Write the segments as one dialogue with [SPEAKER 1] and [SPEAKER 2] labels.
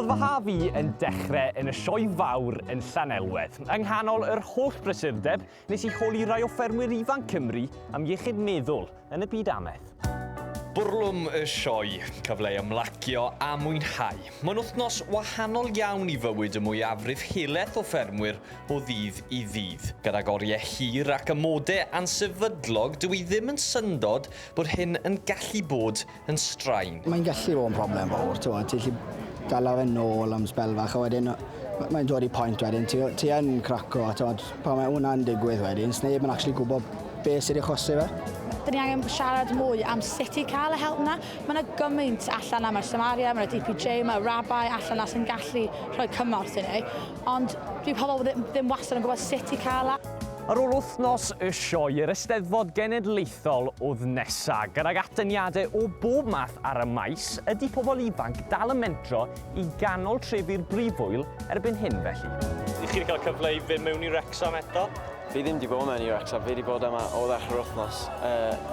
[SPEAKER 1] Oedd fy haf fi yn dechrau yn y sioe fawr yn Llanelwedd. Yng nghanol yr holl brysurdeb, nes I holi rai o ffermwyr ifanc Cymru am iechyd meddwl yn y byd amedd. Bwrlwm y sioe, cyfle i ymlacio a mwynhau. Mae'n wythnos wahanol iawn I fywyd y mwyafrif helaeth o ffermwyr o ddydd I ddydd. Gyda goriau hir ac amodau ansefydlog, dwi ddim yn syndod bod hyn yn gallu bod yn straen.
[SPEAKER 2] Mae'n gallu bod yn broblem fawr, ti'n gallu dala fe nôl am sbel fach, a wedyn mae'n dod I pwynt wedyn, ti yn craco, pan mae hwnna'n digwydd wedyn, sneb yn actually gwybod beth sydd I achosi fe.
[SPEAKER 3] Dyn ni angen siarad mwy am sut I cael y help yna. Mae yna gymaint allan am y Samaria, mae yna DPJ, mae rabbi allan yna sy'n gallu rhoi cymorth I ni. Ond dwi pobl ddim wastad yn gwybod sut I cael e.
[SPEAKER 1] Ar ôl wythnos y sioe, yr Eisteddfod Genedlaethol oedd nesaf, gydag atyniadau o bob math ar y maes, ydy pobl ifanc dal yn mentro I ganol trefi'r brifwyl erbyn hyn felly. I chi wedi cael cyfle I fynd mewn I Wrecsam eto?
[SPEAKER 4] Fi ddim wedi bod mewn I Wrecsam, fi wedi bod yma o ddechrau'r wythnos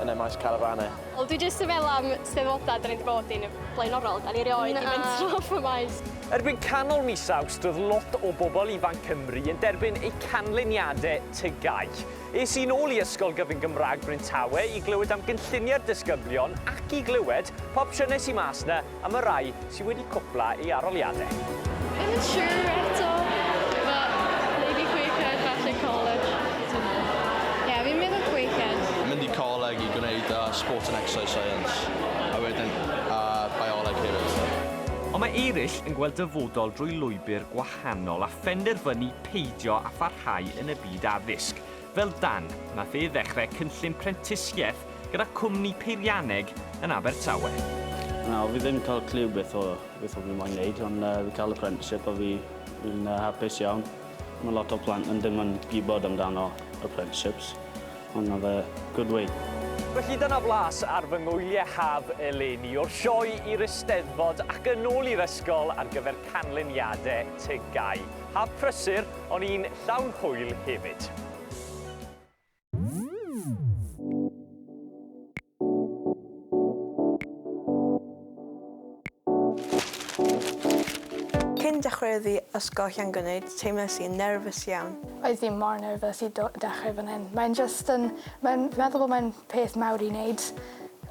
[SPEAKER 4] yn y maes Carafannau.
[SPEAKER 5] Wel, dwi jyst yn meddwl am steddfodau da ni wedi bod i'n blaenorol, da ni rioed I mentro off y maes.
[SPEAKER 1] Erbyn canol mis Awst, roedd lot o bobl ifanc Cymru yn derbyn eu canlyniadau tygau. Es I nôl I ysgol gyfun Gymraeg Bryn Tawe I glywed am gynlluniau'r disgyblion ac I glywed popsiynau sy mas na am y rai sydd wedi cwpla eu aroliadau.
[SPEAKER 5] I'm not sure eto, but maybe Quakehead, falle college. Ie, fi'n meddwl Quakehead.
[SPEAKER 6] Mynd I coleg I gwneud sport and exercise science, a wedyn bioleg hefyd.
[SPEAKER 1] Ond mae eraill yn gweld dyfodol drwy lwybr gwahanol a phenderfynu peidio a pharhau yn y byd addysg. Fel Dan, nath ei ddechrau cynllun prentisiaeth gyda cwmni peirianneg yn Abertawe.
[SPEAKER 7] Fi ddim cael cliw beth o fi'n moyn wneud, ond fi cael apprenticeship a fi'n hapus iawn. Mae lot o plant yn ddim yn gwybod amdano apprenticeships, ond oedd good way.
[SPEAKER 1] Felly dyna flas ar fy ngwyliau haf eleni o'r sioe i'r Eisteddfod ac yn ôl i'r ysgol ar gyfer canlyniadau tygau. Haf prysur, ond un llawn hwyl hefyd.
[SPEAKER 8] Cyn dechreuodd I ysgol Llangynyd, teimlais i'n nerfus iawn.
[SPEAKER 9] Oedd ddim mor nerfus I dechrau fan hyn. Fi'n meddwl bod mae'n peth mawr I wneud,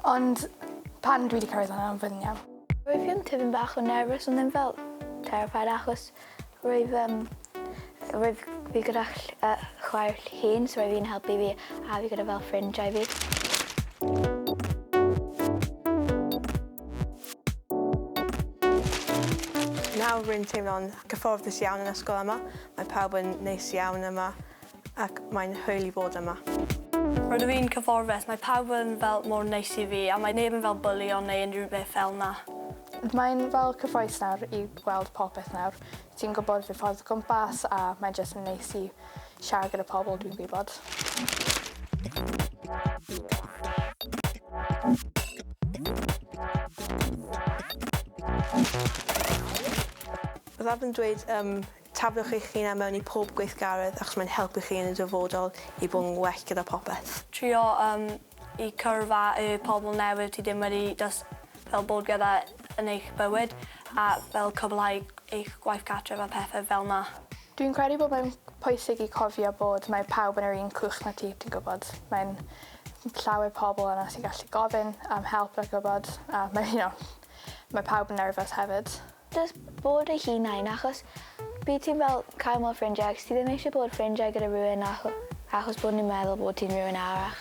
[SPEAKER 9] ond pan dwi wedi cyrraedd yna yn fyddin iawn.
[SPEAKER 10] Roedd fi'n tipyn bach o nerfus, ond ddim fel terrified achos roedd fi gyda chwaer llun, so roedd fi'n helpu fi a fi gyda fel ffrindiau fi.
[SPEAKER 8] Nawr rwy'n teimlo'n gyfforddus iawn yn ysgol yma. Mae pawb yn neis iawn yma ac mae'n hwyl I fod yma.
[SPEAKER 5] Rydw fi'n cyfforddus, mae pawb yn fel mor neis I fi a mae neb yn fel bulio neu unrhyw beth fel yna.
[SPEAKER 9] Mae'n fel cyffroes nawr I gweld popeth nawr. Ti'n gwybod fy ffordd o gwmpas a mae'n jyst yn neis I siarad gyda pobl dwi'n gwybod.
[SPEAKER 8] Byddaf yn dweud taflwch eich hunan mewn I pob gweithgaredd achos mae'n helpu chi yn y dyfodol I bod yn well gyda popeth.
[SPEAKER 5] Trio I cyrfa y pobl newydd ti ddim wedi fel bod gyda yn eich bywyd a fel cyfleu eich gwaith cartref a pethau fel yna.
[SPEAKER 9] Dwi'n credu bod mae'n pwysig I cofio bod mae pawb yn yr un cwch na ti, ti'n gwybod. Mae'n llawer pobl yna sy'n gallu gofyn am help a gwybod, a mae pawb yn nerfus hefyd.
[SPEAKER 10] Jyst bod ei hunain achos byd ti'n fel cael mor ffrindiau, ti ddim eisiau bod ffrindiau gyda rhywun achos bod ni'n meddwl bod ti'n rhywun arall.